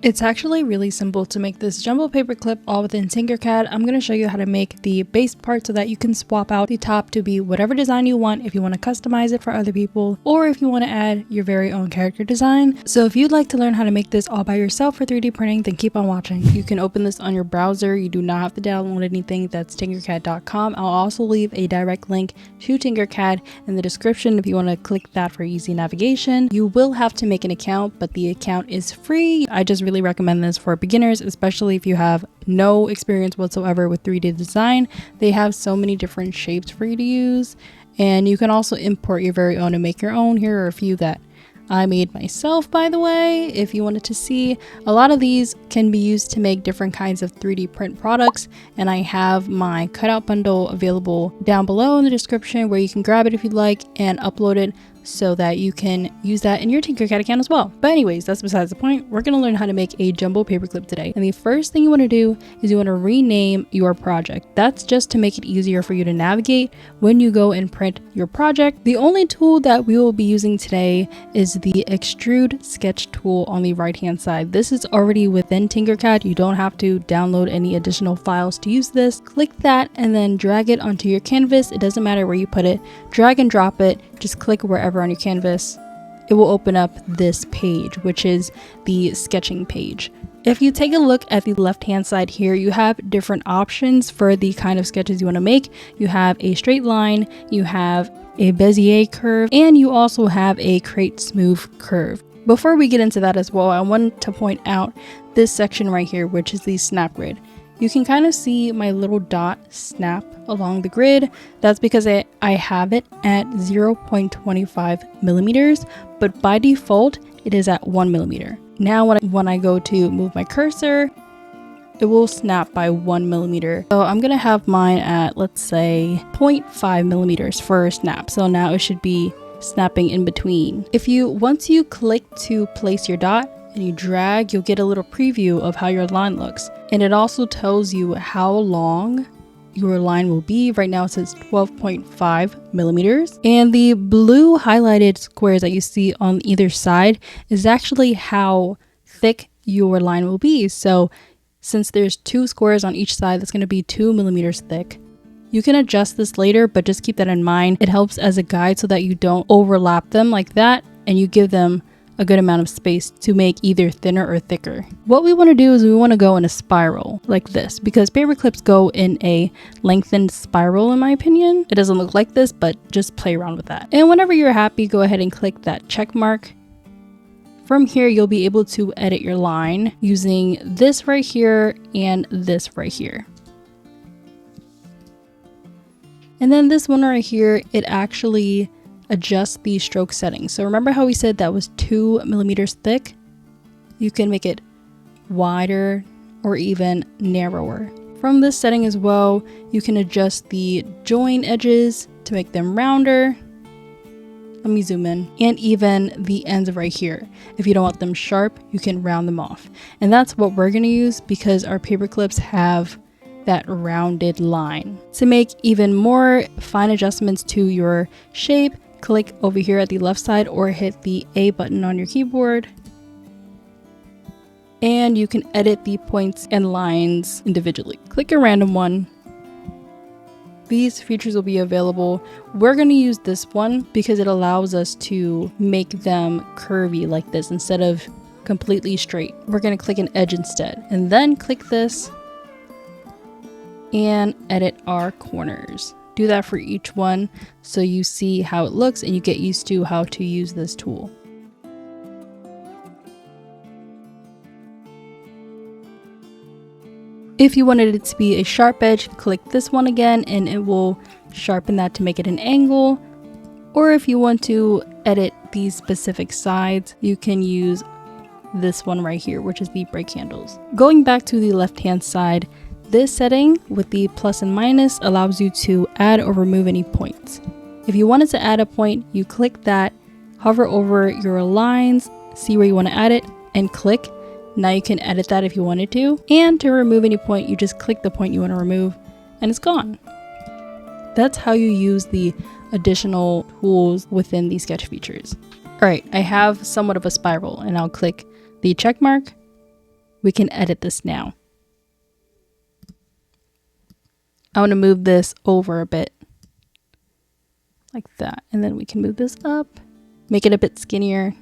It's actually really simple to make this jumbo paper clip all within TinkerCAD. I'm going to show you how to make the base part so that you can swap out the top to be whatever design you want if you want to customize it for other people, or if you want to add your very own character design. So if you'd like to learn how to make this all by yourself for 3D printing, then keep on watching. You can open this on your browser. You do not have to download anything. That's tinkercad.com. I'll also leave a direct link to TinkerCAD in the description if you want to click that for easy navigation. You will have to make an account, but the account is free. I just really recommend this for beginners, especially if you have no experience whatsoever with 3D design. They have so many different shapes for you to use, and you can also import your very own and make your own. Here are a few that I made myself, by the way, if you wanted to see. A lot of these can be used to make different kinds of 3D print products, and I have my cutout bundle available down below in the description where you can grab it if you'd like and upload it so that you can use that in your TinkerCAD account as well. But anyways, that's besides the point. We're going to learn how to make a jumbo paperclip today. And the first thing you want to do is you want to rename your project. That's just to make it easier for you to navigate when you go and print your project. The only tool that we will be using today is the extrude sketch tool on the right hand side. This is already within TinkerCAD. You don't have to download any additional files to use this. Click that and then drag it onto your canvas. It doesn't matter where you put it. Drag and drop it. Just click wherever on your canvas. It will open up this page, which is the sketching page. If you take a look at the left hand side here, you have different options for the kind of sketches you want to make. You have a straight line, you have a Bezier curve, and you also have a create smooth curve. Before we get into that as well, I want to point out this section right here, which is the snap grid. You can kind of see my little dot snap along the grid. That's because I have it at 0.25 millimeters, but by default, it is at 1 millimeter. Now when I go to move my cursor, it will snap by 1 millimeter. So I'm gonna have mine at, let's say, 0.5 millimeters for a snap. So now it should be snapping in between. Once you click to place your dot, and you drag, you'll get a little preview of how your line looks. And it also tells you how long your line will be. Right now it says 12.5 millimeters. And the blue highlighted squares that you see on either side is actually how thick your line will be. So since there's 2 squares on each side, that's going to be 2 millimeters thick. You can adjust this later, but just keep that in mind. It helps as a guide so that you don't overlap them like that, and you give them a good amount of space to make either thinner or thicker. What we want to do is we want to go in a spiral like this, because paper clips go in a lengthened spiral in my opinion. It doesn't look like this, but just play around with that. And whenever you're happy, go ahead and click that check mark. From here, you'll be able to edit your line using this right here and this right here. And then this one right here, it actually adjust the stroke settings. So remember how we said that was 2 millimeters thick? You can make it wider or even narrower. From this setting as well, you can adjust the join edges to make them rounder. Let me zoom in. And even the ends right here. If you don't want them sharp, you can round them off. And that's what we're going to use because our paper clips have that rounded line. To make even more fine adjustments to your shape, click over here at the left side or hit the A button on your keyboard. And you can edit the points and lines individually. Click a random one. These features will be available. We're going to use this one because it allows us to make them curvy like this instead of completely straight. We're going to click an edge instead, and then click this and edit our corners. Do that for each one so you see how it looks and you get used to how to use this tool. If you wanted it to be a sharp edge, click this one again and it will sharpen that to make it an angle. Or if you want to edit these specific sides, you can use this one right here, which is the brake handles. Going back to the left hand side, this setting with the plus and minus allows you to add or remove any points. If you wanted to add a point, you click that, hover over your lines, see where you want to add it, and click. Now you can edit that if you wanted to. And to remove any point, you just click the point you want to remove, and it's gone. That's how you use the additional tools within the sketch features. All right, I have somewhat of a spiral, and I'll click the check mark we can edit this now. I want to move this over a bit like that, and then we can move this up, make it a bit skinnier.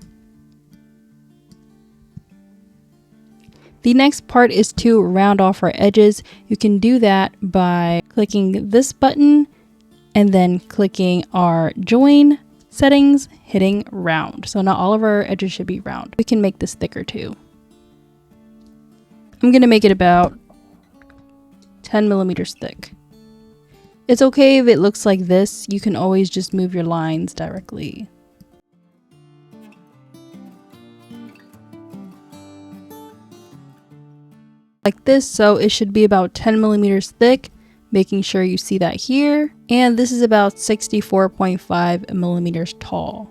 The next part is to round off our edges. You can do that by clicking this button and then clicking our join settings, hitting round. So now all of our edges should be round. We can make this thicker too. I'm gonna make it about 10 millimeters thick. It's okay if it looks like this. You can always just move your lines directly. Like this, so it should be about 10 millimeters thick, making sure you see that here. And this is about 64.5 millimeters tall.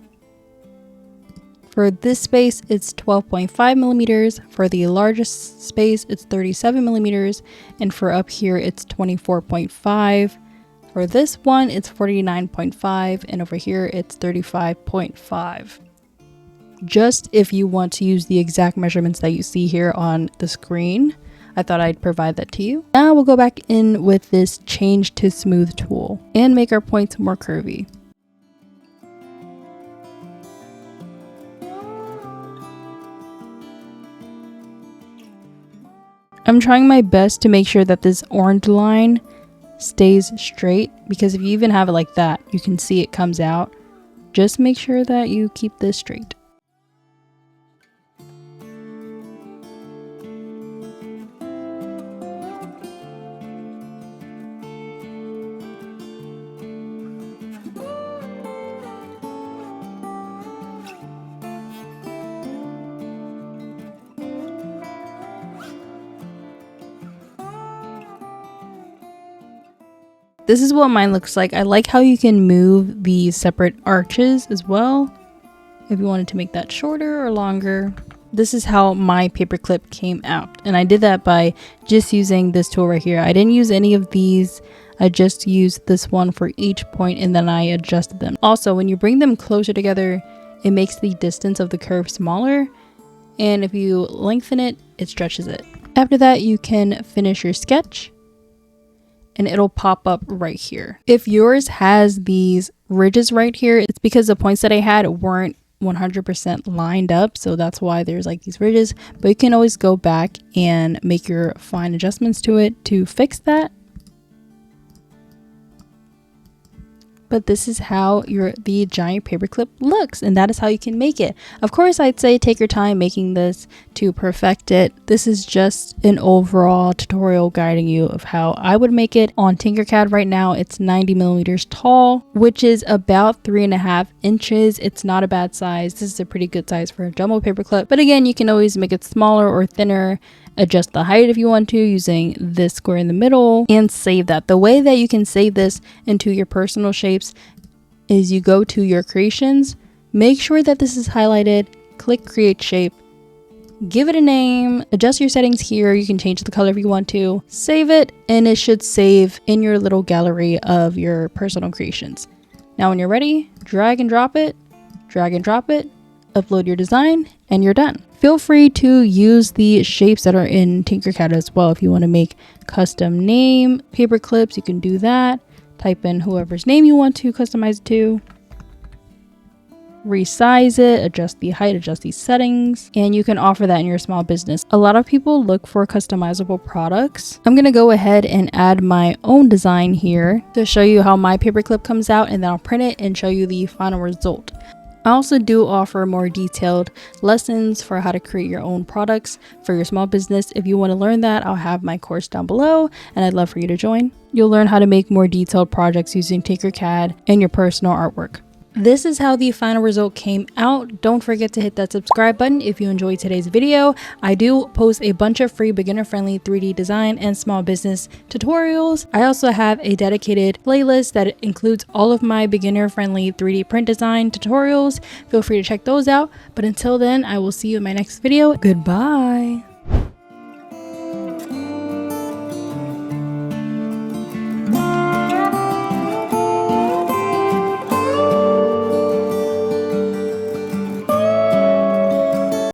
For this space, it's 12.5 millimeters. For the largest space, it's 37 millimeters. And for up here, it's 24.5. For this one, it's 49.5. And over here, it's 35.5. Just if you want to use the exact measurements that you see here on the screen, I thought I'd provide that to you. Now we'll go back in with this change to smooth tool and make our points more curvy. I'm trying my best to make sure that this orange line stays straight, because if you even have it like that, you can see it comes out. Just make sure that you keep this straight. This is what mine looks like. I like how you can move the separate arches as well, if you wanted to make that shorter or longer. This is how my paperclip came out, and I did that by just using this tool right here. I didn't use any of these. I just used this one for each point, and then I adjusted them. Also, when you bring them closer together, it makes the distance of the curve smaller, and if you lengthen it, it stretches it. After that, you can finish your sketch, and it'll pop up right here. If yours has these ridges right here, it's because the points that I had weren't 100% lined up, so that's why there's like these ridges. But you can always go back and make your fine adjustments to it to fix that. But this is how the giant paperclip looks, and that is how you can make it. Of course, I'd say take your time making this to perfect it. This is just an overall tutorial guiding you of how I would make it. On TinkerCAD right now, it's 90 millimeters tall, which is about 3.5 inches. It's not a bad size. This is a pretty good size for a jumbo paperclip. But again, you can always make it smaller or thinner. Adjust the height if you want to using this square in the middle, and save that. The way that you can save this into your personal shapes is you go to your creations, make sure that this is highlighted, click create shape, give it a name, adjust your settings here. You can change the color if you want to, save it, and it should save in your little gallery of your personal creations. Now when you're ready, drag and drop it, upload your design, and you're done. Feel free to use the shapes that are in TinkerCAD as well. If you want to make custom name paper clips, you can do that. Type in whoever's name you want to customize it to. Resize it, adjust the height, adjust these settings, and you can offer that in your small business. A lot of people look for customizable products. I'm gonna go ahead and add my own design here to show you how my paperclip comes out, and then I'll print it and show you the final result. I also do offer more detailed lessons for how to create your own products for your small business. If you want to learn that, I'll have my course down below, and I'd love for you to join. You'll learn how to make more detailed projects using TinkerCAD and your personal artwork. This is how the final result came out. Don't forget to hit that subscribe button if you enjoyed today's video. I do post a bunch of free beginner-friendly 3D design and small business tutorials. I also have a dedicated playlist that includes all of my beginner-friendly 3D print design tutorials. Feel free to check those out. But until then, I will see you in my next video. Goodbye.